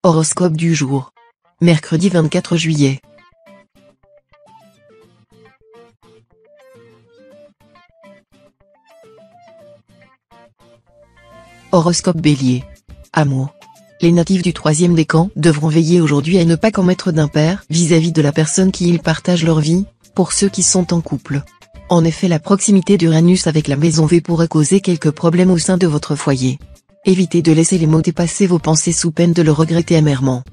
Horoscope du jour. Mercredi 24 juillet. Horoscope Bélier. Amour. Les natifs du troisième décan devront veiller aujourd'hui à ne pas commettre d'impair vis-à-vis de la personne qui ils partagent leur vie, pour ceux qui sont en couple. En effet, la proximité d'Uranus avec la maison V pourrait causer quelques problèmes au sein de votre foyer. Évitez de laisser les mots dépasser vos pensées sous peine de le regretter amèrement.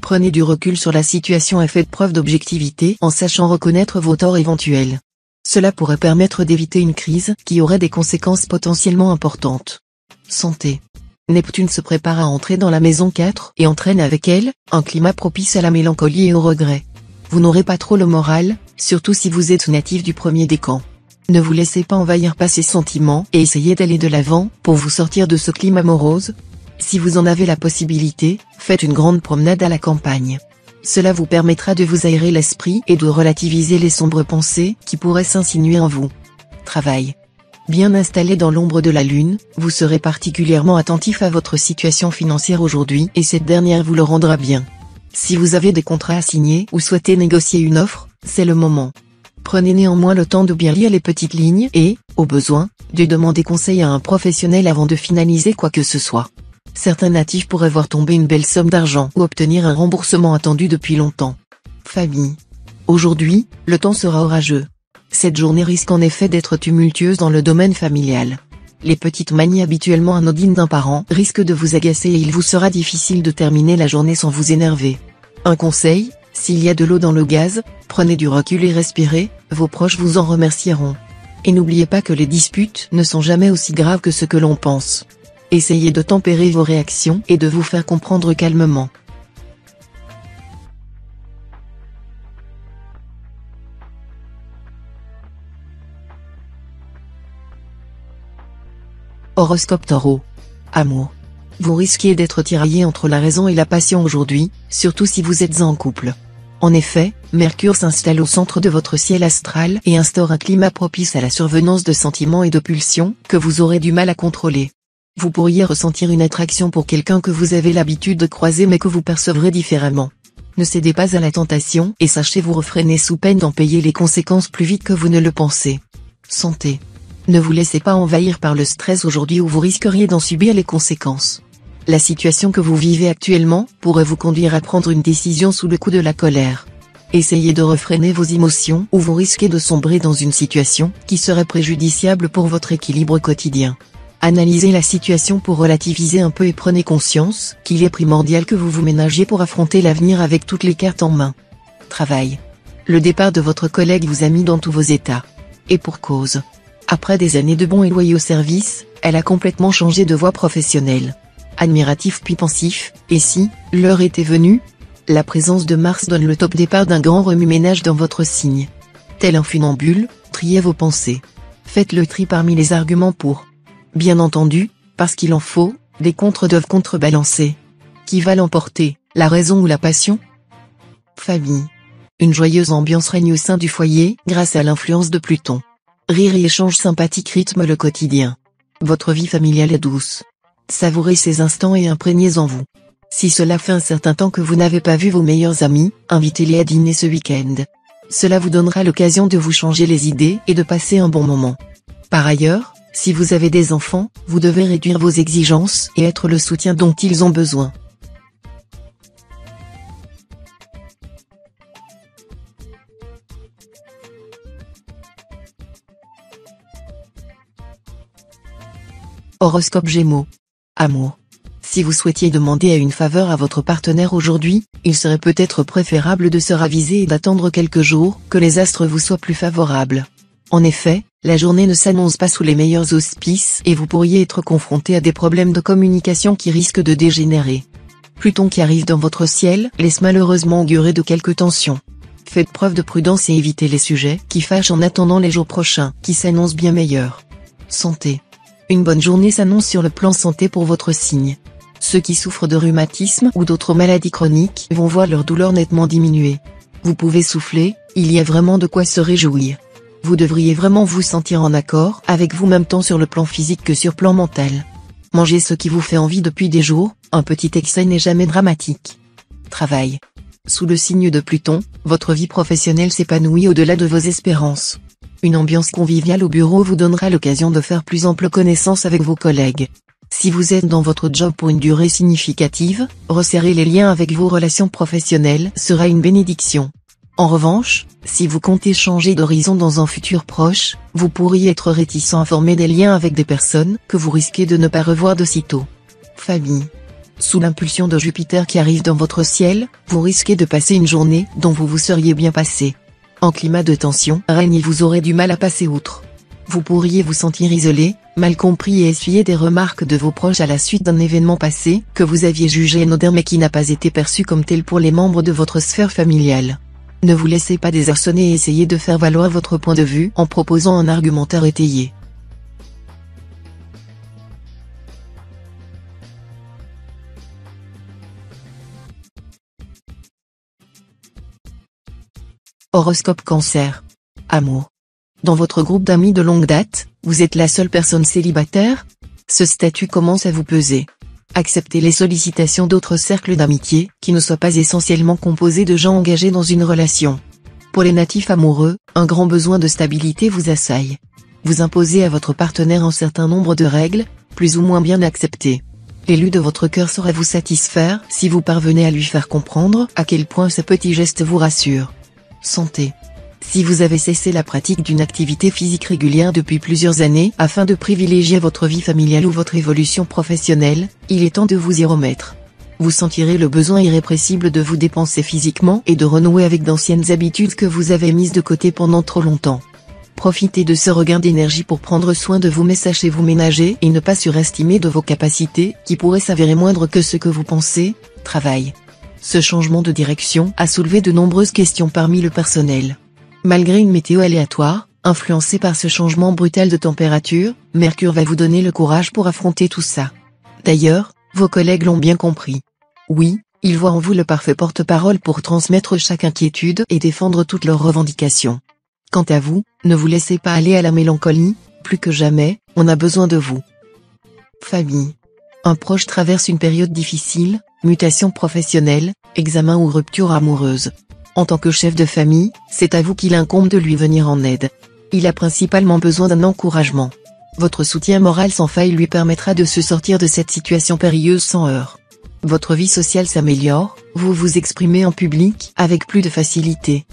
Prenez du recul sur la situation et faites preuve d'objectivité en sachant reconnaître vos torts éventuels. Cela pourrait permettre d'éviter une crise qui aurait des conséquences potentiellement importantes. Santé. Neptune se prépare à entrer dans la maison 4 et entraîne avec elle un climat propice à la mélancolie et au regret. Vous n'aurez pas trop le moral, surtout si vous êtes natif du premier décan. Ne vous laissez pas envahir par ces sentiments et essayez d'aller de l'avant pour vous sortir de ce climat morose. Si vous en avez la possibilité, faites une grande promenade à la campagne. Cela vous permettra de vous aérer l'esprit et de relativiser les sombres pensées qui pourraient s'insinuer en vous. Travail. Bien installé dans l'ombre de la lune, vous serez particulièrement attentif à votre situation financière aujourd'hui et cette dernière vous le rendra bien. Si vous avez des contrats à signer ou souhaitez négocier une offre, c'est le moment. Prenez néanmoins le temps de bien lire les petites lignes et, au besoin, de demander conseil à un professionnel avant de finaliser quoi que ce soit. Certains natifs pourraient voir tomber une belle somme d'argent ou obtenir un remboursement attendu depuis longtemps. Famille. Aujourd'hui, le temps sera orageux. Cette journée risque en effet d'être tumultueuse dans le domaine familial. Les petites manies habituellement anodines d'un parent risquent de vous agacer et il vous sera difficile de terminer la journée sans vous énerver. Un conseil, s'il y a de l'eau dans le gaz, prenez du recul et respirez, vos proches vous en remercieront. Et n'oubliez pas que les disputes ne sont jamais aussi graves que ce que l'on pense. Essayez de tempérer vos réactions et de vous faire comprendre calmement. Horoscope Taureau. Amour. Vous risquez d'être tiraillé entre la raison et la passion aujourd'hui, surtout si vous êtes en couple. En effet, Mercure s'installe au centre de votre ciel astral et instaure un climat propice à la survenance de sentiments et de pulsions que vous aurez du mal à contrôler. Vous pourriez ressentir une attraction pour quelqu'un que vous avez l'habitude de croiser mais que vous percevrez différemment. Ne cédez pas à la tentation et sachez vous refréner sous peine d'en payer les conséquences plus vite que vous ne le pensez. Santé. Ne vous laissez pas envahir par le stress aujourd'hui ou vous risqueriez d'en subir les conséquences. La situation que vous vivez actuellement pourrait vous conduire à prendre une décision sous le coup de la colère. Essayez de refréner vos émotions ou vous risquez de sombrer dans une situation qui serait préjudiciable pour votre équilibre quotidien. Analysez la situation pour relativiser un peu et prenez conscience qu'il est primordial que vous vous ménagiez pour affronter l'avenir avec toutes les cartes en main. Travail. Le départ de votre collègue vous a mis dans tous vos états. Et pour cause. Après des années de bons et loyaux services, elle a complètement changé de voie professionnelle. Admiratif puis pensif, et si, l'heure était venue? La présence de Mars donne le top départ d'un grand remue-ménage dans votre signe. Tel un funambule, triez vos pensées. Faites le tri parmi les arguments pour. Bien entendu, parce qu'il en faut, des contres doivent contrebalancer. Qui va l'emporter, la raison ou la passion? Famille. Une joyeuse ambiance règne au sein du foyer grâce à l'influence de Pluton. Rire et échanges sympathiques rythment le quotidien. Votre vie familiale est douce. Savourez ces instants et imprégnez en vous. Si cela fait un certain temps que vous n'avez pas vu vos meilleurs amis, invitez-les à dîner ce week-end. Cela vous donnera l'occasion de vous changer les idées et de passer un bon moment. Par ailleurs, si vous avez des enfants, vous devez réduire vos exigences et être le soutien dont ils ont besoin. Horoscope Gémeaux. Amour. Si vous souhaitiez demander à une faveur à votre partenaire aujourd'hui, il serait peut-être préférable de se raviser et d'attendre quelques jours que les astres vous soient plus favorables. En effet, la journée ne s'annonce pas sous les meilleurs auspices et vous pourriez être confronté à des problèmes de communication qui risquent de dégénérer. Pluton qui arrive dans votre ciel laisse malheureusement augurer de quelques tensions. Faites preuve de prudence et évitez les sujets qui fâchent en attendant les jours prochains qui s'annoncent bien meilleurs. Santé. Une bonne journée s'annonce sur le plan santé pour votre signe. Ceux qui souffrent de rhumatisme ou d'autres maladies chroniques vont voir leur douleur nettement diminuer. Vous pouvez souffler, il y a vraiment de quoi se réjouir. Vous devriez vraiment vous sentir en accord avec vous-même tant sur le plan physique que sur plan mental. Mangez ce qui vous fait envie depuis des jours, un petit excès n'est jamais dramatique. Travail. Sous le signe de Pluton, votre vie professionnelle s'épanouit au-delà de vos espérances. Une ambiance conviviale au bureau vous donnera l'occasion de faire plus ample connaissance avec vos collègues. Si vous êtes dans votre job pour une durée significative, resserrer les liens avec vos relations professionnelles sera une bénédiction. En revanche, si vous comptez changer d'horizon dans un futur proche, vous pourriez être réticent à former des liens avec des personnes que vous risquez de ne pas revoir de sitôt. Famille. Sous l'impulsion de Jupiter qui arrive dans votre ciel, vous risquez de passer une journée dont vous vous seriez bien passé. En climat de tension règne et vous aurez du mal à passer outre. Vous pourriez vous sentir isolé, mal compris et essuyer des remarques de vos proches à la suite d'un événement passé que vous aviez jugé anodin mais qui n'a pas été perçu comme tel pour les membres de votre sphère familiale. Ne vous laissez pas désarçonner et essayez de faire valoir votre point de vue en proposant un argumentaire étayé. Horoscope Cancer. Amour. Dans votre groupe d'amis de longue date, vous êtes la seule personne célibataire? Ce statut commence à vous peser. Acceptez les sollicitations d'autres cercles d'amitié qui ne soient pas essentiellement composés de gens engagés dans une relation. Pour les natifs amoureux, un grand besoin de stabilité vous assaille. Vous imposez à votre partenaire un certain nombre de règles, plus ou moins bien acceptées. L'élu de votre cœur saura vous satisfaire si vous parvenez à lui faire comprendre à quel point ce petit geste vous rassure. Santé. Si vous avez cessé la pratique d'une activité physique régulière depuis plusieurs années afin de privilégier votre vie familiale ou votre évolution professionnelle, il est temps de vous y remettre. Vous sentirez le besoin irrépressible de vous dépenser physiquement et de renouer avec d'anciennes habitudes que vous avez mises de côté pendant trop longtemps. Profitez de ce regain d'énergie pour prendre soin de vous mais sachez vous ménager et ne pas surestimer de vos capacités qui pourraient s'avérer moindres que ce que vous pensez. Travail. Ce changement de direction a soulevé de nombreuses questions parmi le personnel. Malgré une météo aléatoire, influencée par ce changement brutal de température, Mercure va vous donner le courage pour affronter tout ça. D'ailleurs, vos collègues l'ont bien compris. Oui, ils voient en vous le parfait porte-parole pour transmettre chaque inquiétude et défendre toutes leurs revendications. Quant à vous, ne vous laissez pas aller à la mélancolie, plus que jamais, on a besoin de vous. Famille. Un proche traverse une période difficile, mutation professionnelle, examen ou rupture amoureuse. En tant que chef de famille, c'est à vous qu'il incombe de lui venir en aide. Il a principalement besoin d'un encouragement. Votre soutien moral sans faille lui permettra de se sortir de cette situation périlleuse sans heurts. Votre vie sociale s'améliore, vous vous exprimez en public avec plus de facilité.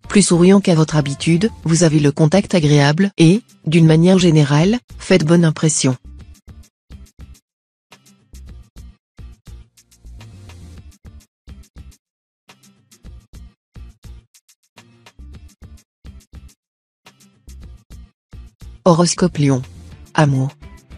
Plus souriant qu'à votre habitude, vous avez le contact agréable et, d'une manière générale, faites bonne impression. Horoscope Lion. Amour.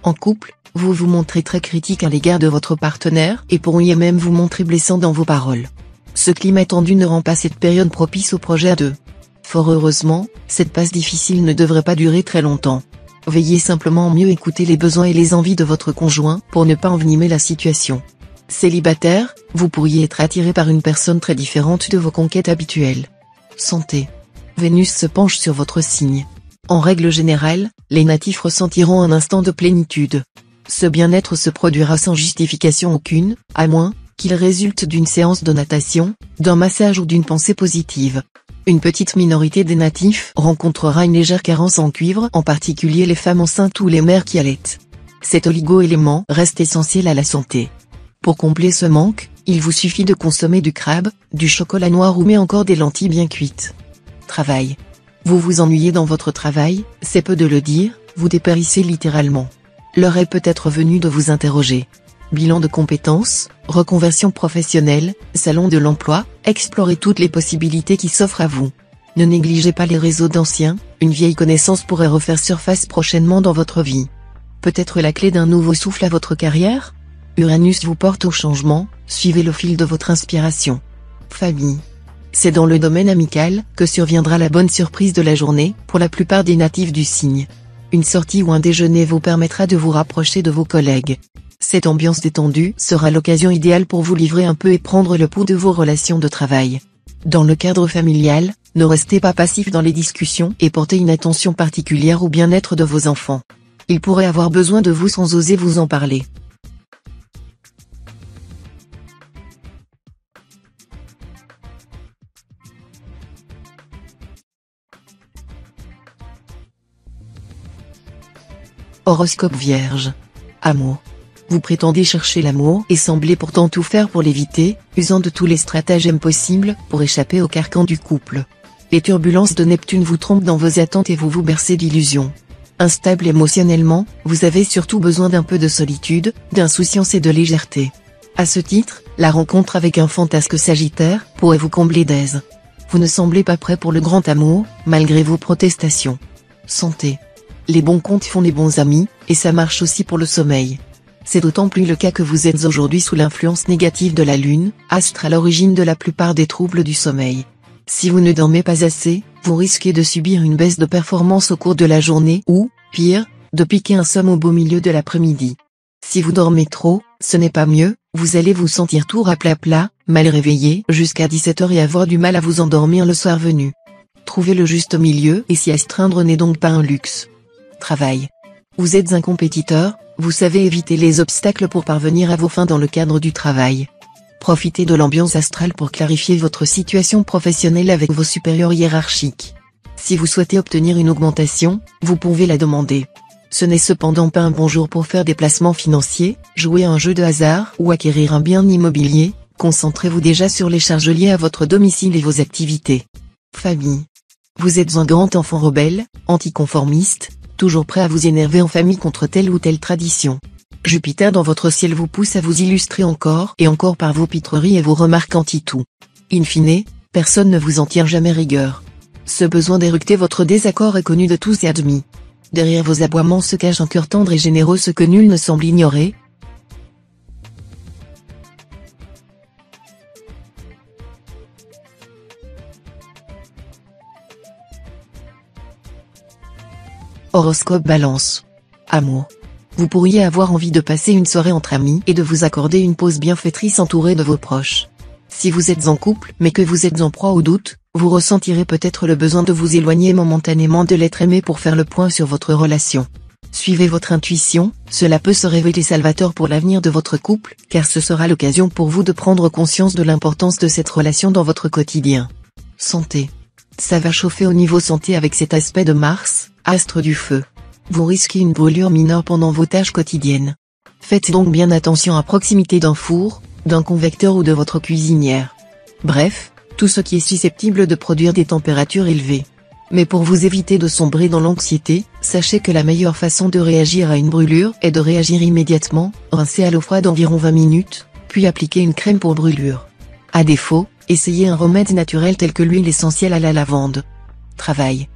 En couple, vous vous montrez très critique à l'égard de votre partenaire et pourriez même vous montrer blessant dans vos paroles. Ce climat tendu ne rend pas cette période propice au projet à deux. Fort heureusement, cette passe difficile ne devrait pas durer très longtemps. Veillez simplement à mieux écouter les besoins et les envies de votre conjoint pour ne pas envenimer la situation. Célibataire, vous pourriez être attiré par une personne très différente de vos conquêtes habituelles. Santé. Vénus se penche sur votre signe. En règle générale, les natifs ressentiront un instant de plénitude. Ce bien-être se produira sans justification aucune, à moins qu'il résulte d'une séance de natation, d'un massage ou d'une pensée positive. Une petite minorité des natifs rencontrera une légère carence en cuivre, en particulier les femmes enceintes ou les mères qui allaitent. Cet oligo-élément reste essentiel à la santé. Pour combler ce manque, il vous suffit de consommer du crabe, du chocolat noir ou mais encore des lentilles bien cuites. Travail. Vous vous ennuyez dans votre travail, c'est peu de le dire, vous dépérissez littéralement. L'heure est peut-être venue de vous interroger. Bilan de compétences, reconversion professionnelle, salon de l'emploi, explorez toutes les possibilités qui s'offrent à vous. Ne négligez pas les réseaux d'anciens, une vieille connaissance pourrait refaire surface prochainement dans votre vie. Peut-être la clé d'un nouveau souffle à votre carrière? Uranus vous porte au changement, suivez le fil de votre inspiration. Famille. C'est dans le domaine amical que surviendra la bonne surprise de la journée, pour la plupart des natifs du signe. Une sortie ou un déjeuner vous permettra de vous rapprocher de vos collègues. Cette ambiance détendue sera l'occasion idéale pour vous livrer un peu et prendre le pouls de vos relations de travail. Dans le cadre familial, ne restez pas passif dans les discussions et portez une attention particulière au bien-être de vos enfants. Ils pourraient avoir besoin de vous sans oser vous en parler. Horoscope Vierge. Amour. Vous prétendez chercher l'amour et semblez pourtant tout faire pour l'éviter, usant de tous les stratagèmes possibles pour échapper au carcan du couple. Les turbulences de Neptune vous trompent dans vos attentes et vous bercez d'illusions. Instable émotionnellement, vous avez surtout besoin d'un peu de solitude, d'insouciance et de légèreté. À ce titre, la rencontre avec un fantasque Sagittaire pourrait vous combler d'aise. Vous ne semblez pas prêt pour le grand amour, malgré vos protestations. Santé. Les bons comptes font les bons amis, et ça marche aussi pour le sommeil. C'est d'autant plus le cas que vous êtes aujourd'hui sous l'influence négative de la Lune, astre à l'origine de la plupart des troubles du sommeil. Si vous ne dormez pas assez, vous risquez de subir une baisse de performance au cours de la journée ou, pire, de piquer un somme au beau milieu de l'après-midi. Si vous dormez trop, ce n'est pas mieux, vous allez vous sentir tout rapla-pla, mal réveillé jusqu'à 17h et avoir du mal à vous endormir le soir venu. Trouver le juste milieu et s'y astreindre n'est donc pas un luxe. Travail. Vous êtes un compétiteur, vous savez éviter les obstacles pour parvenir à vos fins dans le cadre du travail. Profitez de l'ambiance astrale pour clarifier votre situation professionnelle avec vos supérieurs hiérarchiques. Si vous souhaitez obtenir une augmentation, vous pouvez la demander. Ce n'est cependant pas un bon jour pour faire des placements financiers, jouer à un jeu de hasard ou acquérir un bien immobilier, concentrez-vous déjà sur les charges liées à votre domicile et vos activités. Famille. Vous êtes un grand enfant rebelle, anticonformiste, toujours prêt à vous énerver en famille contre telle ou telle tradition. Jupiter dans votre ciel vous pousse à vous illustrer encore et encore par vos pitreries et vos remarques anti-tout. In fine, personne ne vous en tient jamais rigueur. Ce besoin d'éructer votre désaccord est connu de tous et admis. Derrière vos aboiements se cache un cœur tendre et généreux, ce que nul ne semble ignorer. Horoscope Balance. Amour. Vous pourriez avoir envie de passer une soirée entre amis et de vous accorder une pause bienfaitrice entourée de vos proches. Si vous êtes en couple mais que vous êtes en proie au doute, vous ressentirez peut-être le besoin de vous éloigner momentanément de l'être aimé pour faire le point sur votre relation. Suivez votre intuition, cela peut se révéler salvateur pour l'avenir de votre couple, car ce sera l'occasion pour vous de prendre conscience de l'importance de cette relation dans votre quotidien. Santé. Ça va chauffer au niveau santé avec cet aspect de Mars, astre du feu. Vous risquez une brûlure mineure pendant vos tâches quotidiennes. Faites donc bien attention à proximité d'un four, d'un convecteur ou de votre cuisinière. Bref, tout ce qui est susceptible de produire des températures élevées. Mais pour vous éviter de sombrer dans l'anxiété, sachez que la meilleure façon de réagir à une brûlure est de réagir immédiatement, rincer à l'eau froide environ 20 minutes, puis appliquer une crème pour brûlure. À défaut, essayez un remède naturel tel que l'huile essentielle à la lavande. Travail.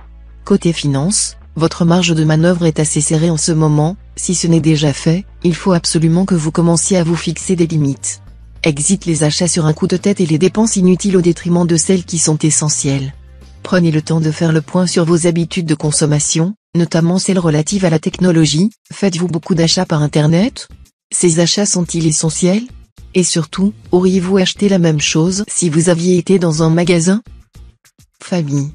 Côté finance, votre marge de manœuvre est assez serrée en ce moment, si ce n'est déjà fait, il faut absolument que vous commenciez à vous fixer des limites. Exit les achats sur un coup de tête et les dépenses inutiles au détriment de celles qui sont essentielles. Prenez le temps de faire le point sur vos habitudes de consommation, notamment celles relatives à la technologie. Faites-vous beaucoup d'achats par Internet? Ces achats sont-ils essentiels? Et surtout, auriez-vous acheté la même chose si vous aviez été dans un magasin? Famille.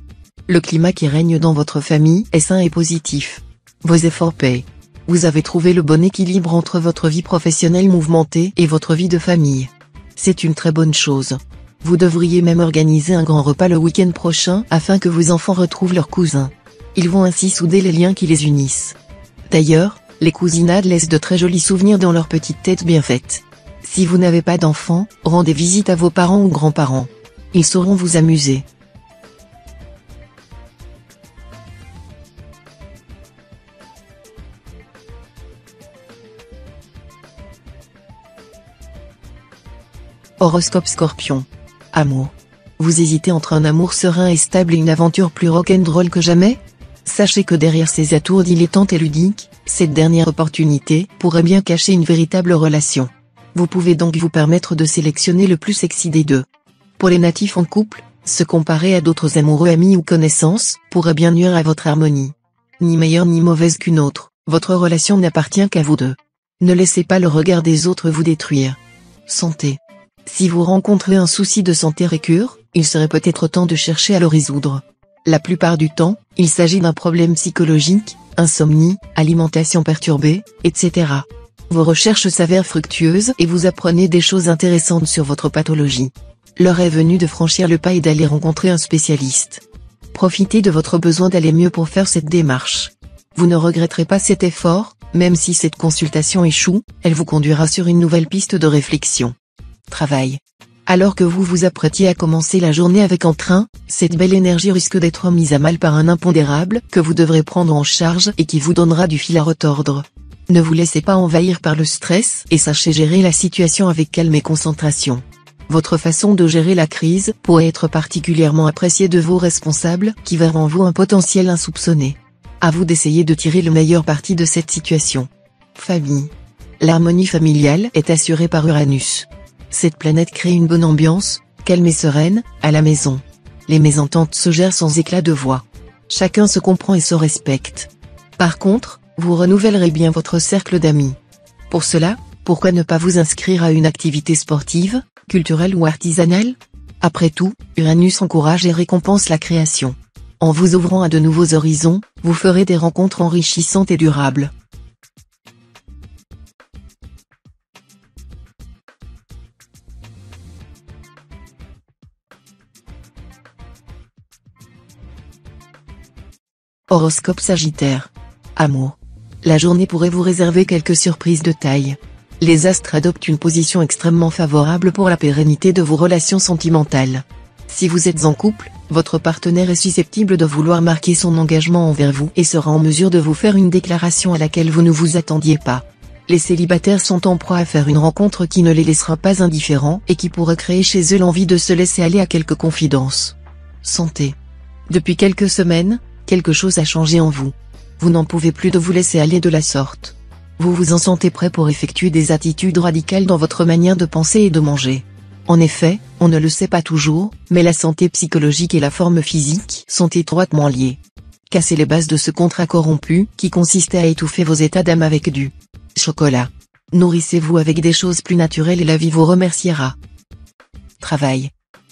Le climat qui règne dans votre famille est sain et positif. Vos efforts paient. Vous avez trouvé le bon équilibre entre votre vie professionnelle mouvementée et votre vie de famille. C'est une très bonne chose. Vous devriez même organiser un grand repas le week-end prochain afin que vos enfants retrouvent leurs cousins. Ils vont ainsi souder les liens qui les unissent. D'ailleurs, les cousinades laissent de très jolis souvenirs dans leur petite tête bien faite. Si vous n'avez pas d'enfants, rendez visite à vos parents ou grands-parents. Ils sauront vous amuser. Horoscope Scorpion. Amour. Vous hésitez entre un amour serein et stable et une aventure plus rock'n'roll que jamais? Sachez que derrière ces atours dilettantes et ludiques, cette dernière opportunité pourrait bien cacher une véritable relation. Vous pouvez donc vous permettre de sélectionner le plus sexy des deux. Pour les natifs en couple, se comparer à d'autres amoureux, amis ou connaissances pourrait bien nuire à votre harmonie. Ni meilleure ni mauvaise qu'une autre, votre relation n'appartient qu'à vous deux. Ne laissez pas le regard des autres vous détruire. Santé. Si vous rencontrez un souci de santé récurrent, il serait peut-être temps de chercher à le résoudre. La plupart du temps, il s'agit d'un problème psychologique, insomnie, alimentation perturbée, etc. Vos recherches s'avèrent fructueuses et vous apprenez des choses intéressantes sur votre pathologie. L'heure est venue de franchir le pas et d'aller rencontrer un spécialiste. Profitez de votre besoin d'aller mieux pour faire cette démarche. Vous ne regretterez pas cet effort, Même si cette consultation échoue, elle vous conduira sur une nouvelle piste de réflexion. Travail. Alors que vous vous apprêtiez à commencer la journée avec entrain, cette belle énergie risque d'être mise à mal par un impondérable que vous devrez prendre en charge et qui vous donnera du fil à retordre. Ne vous laissez pas envahir par le stress et sachez gérer la situation avec calme et concentration. Votre façon de gérer la crise pourrait être particulièrement appréciée de vos responsables qui verront en vous un potentiel insoupçonné. À vous d'essayer de tirer le meilleur parti de cette situation. Famille. L'harmonie familiale est assurée par Uranus. Cette planète crée une bonne ambiance, calme et sereine, à la maison. Les mésententes se gèrent sans éclat de voix. Chacun se comprend et se respecte. Par contre, vous renouvellerez bien votre cercle d'amis. Pour cela, pourquoi ne pas vous inscrire à une activité sportive, culturelle ou artisanale? Après tout, Uranus encourage et récompense la création. En vous ouvrant à de nouveaux horizons, vous ferez des rencontres enrichissantes et durables. Horoscope Sagittaire. Amour. La journée pourrait vous réserver quelques surprises de taille. Les astres adoptent une position extrêmement favorable pour la pérennité de vos relations sentimentales. Si vous êtes en couple, votre partenaire est susceptible de vouloir marquer son engagement envers vous et sera en mesure de vous faire une déclaration à laquelle vous ne vous attendiez pas. Les célibataires sont en proie à faire une rencontre qui ne les laissera pas indifférents et qui pourrait créer chez eux l'envie de se laisser aller à quelques confidences. Santé. Depuis quelques semaines, quelque chose a changé en vous. Vous n'en pouvez plus de vous laisser aller de la sorte. Vous vous en sentez prêt pour effectuer des attitudes radicales dans votre manière de penser et de manger. En effet, on ne le sait pas toujours, mais la santé psychologique et la forme physique sont étroitement liées. Cassez les bases de ce contrat corrompu qui consistait à étouffer vos états d'âme avec du chocolat. Nourrissez-vous avec des choses plus naturelles et la vie vous remerciera. Travail.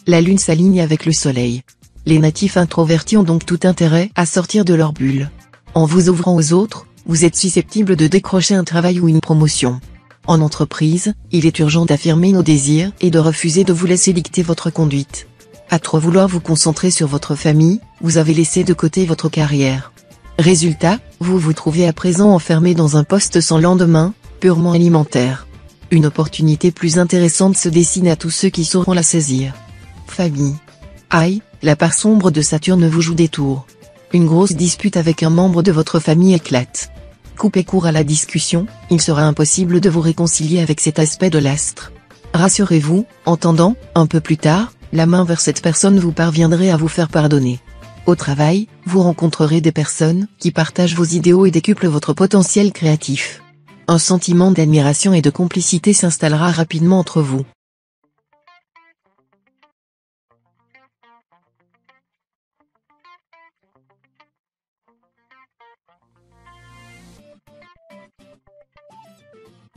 La lune s'aligne avec le soleil. Les natifs introvertis ont donc tout intérêt à sortir de leur bulle. En vous ouvrant aux autres, vous êtes susceptible de décrocher un travail ou une promotion. En entreprise, il est urgent d'affirmer nos désirs et de refuser de vous laisser dicter votre conduite. À trop vouloir vous concentrer sur votre famille, vous avez laissé de côté votre carrière. Résultat, vous vous trouvez à présent enfermé dans un poste sans lendemain, purement alimentaire. Une opportunité plus intéressante se dessine à tous ceux qui sauront la saisir. Famille. Aïe, la part sombre de Saturne vous joue des tours. Une grosse dispute avec un membre de votre famille éclate. Coupez court à la discussion, il sera impossible de vous réconcilier avec cet aspect de l'astre. Rassurez-vous, en tendant, un peu plus tard, la main vers cette personne vous parviendrez à vous faire pardonner. Au travail, vous rencontrerez des personnes qui partagent vos idéaux et décuplent votre potentiel créatif. Un sentiment d'admiration et de complicité s'installera rapidement entre vous.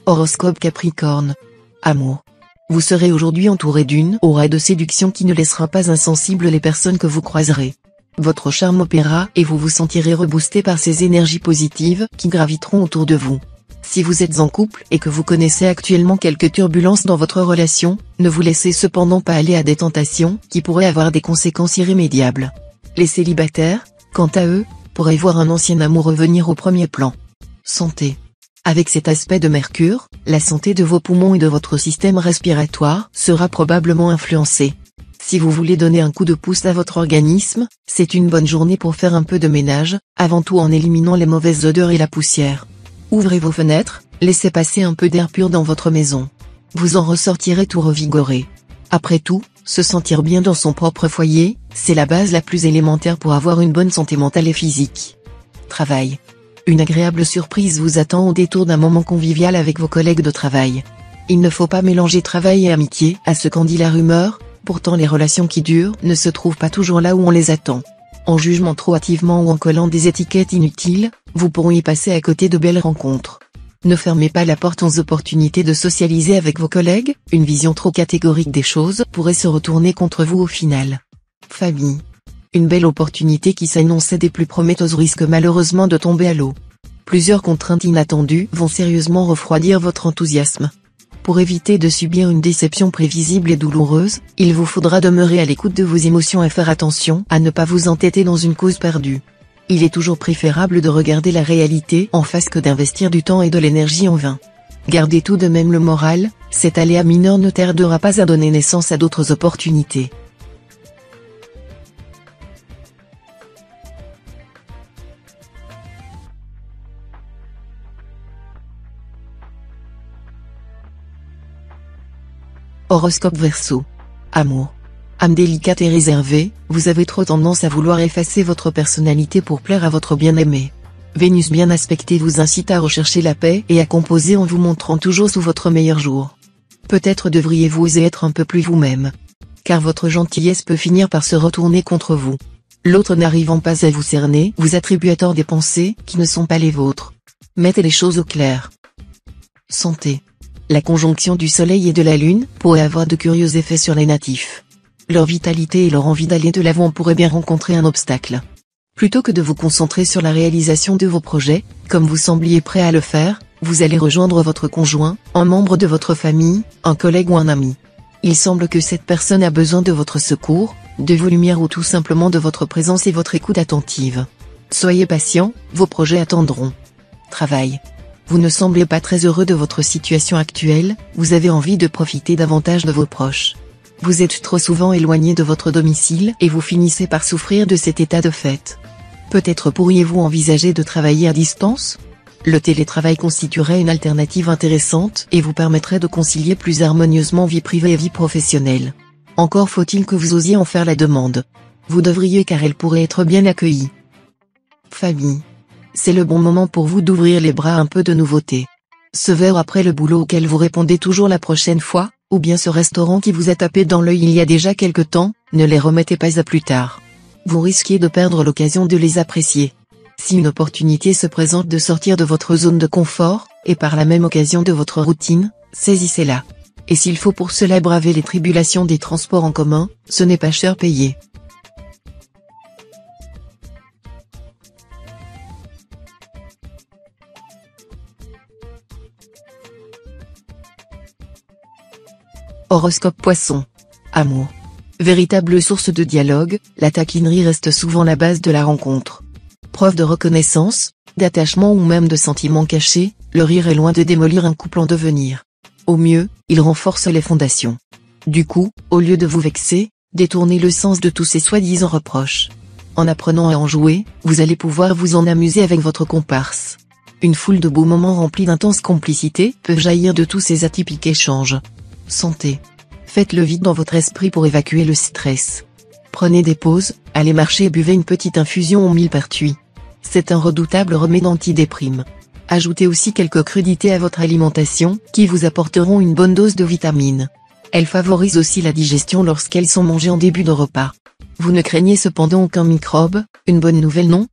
Horoscope Capricorne. Amour. Vous serez aujourd'hui entouré d'une aura de séduction qui ne laissera pas insensibles les personnes que vous croiserez. Votre charme opérera et vous vous sentirez reboosté par ces énergies positives qui graviteront autour de vous. Si vous êtes en couple et que vous connaissez actuellement quelques turbulences dans votre relation, ne vous laissez cependant pas aller à des tentations qui pourraient avoir des conséquences irrémédiables. Les célibataires, quant à eux, pourraient voir un ancien amour revenir au premier plan. Santé. Avec cet aspect de Mercure, la santé de vos poumons et de votre système respiratoire sera probablement influencée. Si vous voulez donner un coup de pouce à votre organisme, c'est une bonne journée pour faire un peu de ménage, avant tout en éliminant les mauvaises odeurs et la poussière. Ouvrez vos fenêtres, laissez passer un peu d'air pur dans votre maison. Vous en ressortirez tout revigoré. Après tout, se sentir bien dans son propre foyer, c'est la base la plus élémentaire pour avoir une bonne santé mentale et physique. Travail. Une agréable surprise vous attend au détour d'un moment convivial avec vos collègues de travail. Il ne faut pas mélanger travail et amitié à ce qu'en dit la rumeur, pourtant les relations qui durent ne se trouvent pas toujours là où on les attend. En jugement trop hâtivement ou en collant des étiquettes inutiles, vous pourrez y passer à côté de belles rencontres. Ne fermez pas la porte aux opportunités de socialiser avec vos collègues, une vision trop catégorique des choses pourrait se retourner contre vous au final. Famille. Une belle opportunité qui s'annonçait des plus prometteuses risque malheureusement de tomber à l'eau. Plusieurs contraintes inattendues vont sérieusement refroidir votre enthousiasme. Pour éviter de subir une déception prévisible et douloureuse, il vous faudra demeurer à l'écoute de vos émotions et faire attention à ne pas vous entêter dans une cause perdue. Il est toujours préférable de regarder la réalité en face que d'investir du temps et de l'énergie en vain. Gardez tout de même le moral, cet aléa mineur ne tardera pas à donner naissance à d'autres opportunités. Horoscope Verseau. Amour. Âme délicate et réservée, vous avez trop tendance à vouloir effacer votre personnalité pour plaire à votre bien-aimé. Vénus bien aspectée vous incite à rechercher la paix et à composer en vous montrant toujours sous votre meilleur jour. Peut-être devriez-vous oser être un peu plus vous-même. Car votre gentillesse peut finir par se retourner contre vous. L'autre n'arrivant pas à vous cerner vous attribue à tort des pensées qui ne sont pas les vôtres. Mettez les choses au clair. Santé. La conjonction du soleil et de la lune pourrait avoir de curieux effets sur les natifs. Leur vitalité et leur envie d'aller de l'avant pourraient bien rencontrer un obstacle. Plutôt que de vous concentrer sur la réalisation de vos projets, comme vous sembliez prêt à le faire, vous allez rejoindre votre conjoint, un membre de votre famille, un collègue ou un ami. Il semble que cette personne a besoin de votre secours, de vos lumières ou tout simplement de votre présence et votre écoute attentive. Soyez patient, vos projets attendront. Travail. Vous ne semblez pas très heureux de votre situation actuelle, vous avez envie de profiter davantage de vos proches. Vous êtes trop souvent éloigné de votre domicile et vous finissez par souffrir de cet état de fait. Peut-être pourriez-vous envisager de travailler à distance ? Le télétravail constituerait une alternative intéressante et vous permettrait de concilier plus harmonieusement vie privée et vie professionnelle. Encore faut-il que vous osiez en faire la demande. Vous devriez car elle pourrait être bien accueillie. Famille. C'est le bon moment pour vous d'ouvrir les bras à un peu de nouveauté. Ce verre après le boulot auquel vous répondez toujours la prochaine fois, ou bien ce restaurant qui vous a tapé dans l'œil il y a déjà quelque temps, ne les remettez pas à plus tard. Vous risquez de perdre l'occasion de les apprécier. Si une opportunité se présente de sortir de votre zone de confort, et par la même occasion de votre routine, saisissez-la. Et s'il faut pour cela braver les tribulations des transports en commun, ce n'est pas cher payé. Horoscope Poisson. Amour. Véritable source de dialogue, la taquinerie reste souvent la base de la rencontre. Preuve de reconnaissance, d'attachement ou même de sentiments cachés, le rire est loin de démolir un couple en devenir. Au mieux, il renforce les fondations. Du coup, au lieu de vous vexer, détournez le sens de tous ces soi-disant reproches. En apprenant à en jouer, vous allez pouvoir vous en amuser avec votre comparse. Une foule de beaux moments remplis d'intense complicité peuvent jaillir de tous ces atypiques échanges. Santé. Faites le vide dans votre esprit pour évacuer le stress. Prenez des pauses, allez marcher et buvez une petite infusion au millepertuis. C'est un redoutable remède anti-déprime. Ajoutez aussi quelques crudités à votre alimentation, qui vous apporteront une bonne dose de vitamines. Elles favorisent aussi la digestion lorsqu'elles sont mangées en début de repas. Vous ne craignez cependant aucun microbe, une bonne nouvelle non ?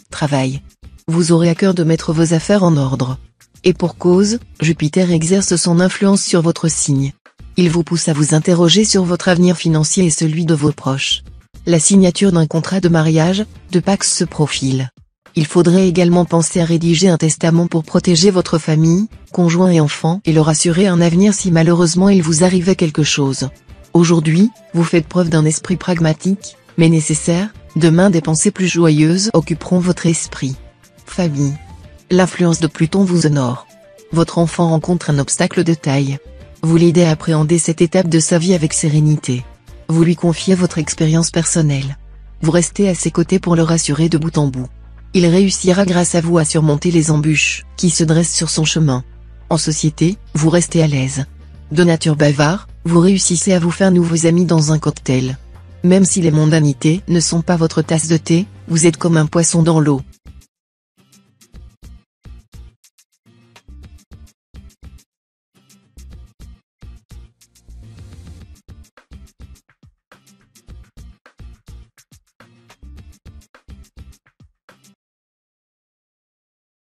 Travail. Vous aurez à cœur de mettre vos affaires en ordre. Et pour cause, Jupiter exerce son influence sur votre signe. Il vous pousse à vous interroger sur votre avenir financier et celui de vos proches. La signature d'un contrat de mariage, de Pax se profile. Il faudrait également penser à rédiger un testament pour protéger votre famille, conjoint et enfants et leur assurer un avenir si malheureusement il vous arrivait quelque chose. Aujourd'hui, vous faites preuve d'un esprit pragmatique, mais nécessaire, demain des pensées plus joyeuses occuperont votre esprit. Famille. L'influence de Pluton vous honore. Votre enfant rencontre un obstacle de taille. Vous l'aidez à appréhender cette étape de sa vie avec sérénité. Vous lui confiez votre expérience personnelle. Vous restez à ses côtés pour le rassurer de bout en bout. Il réussira grâce à vous à surmonter les embûches qui se dressent sur son chemin. En société, vous restez à l'aise. De nature bavard, vous réussissez à vous faire nouveaux amis dans un cocktail. Même si les mondanités ne sont pas votre tasse de thé, vous êtes comme un poisson dans l'eau.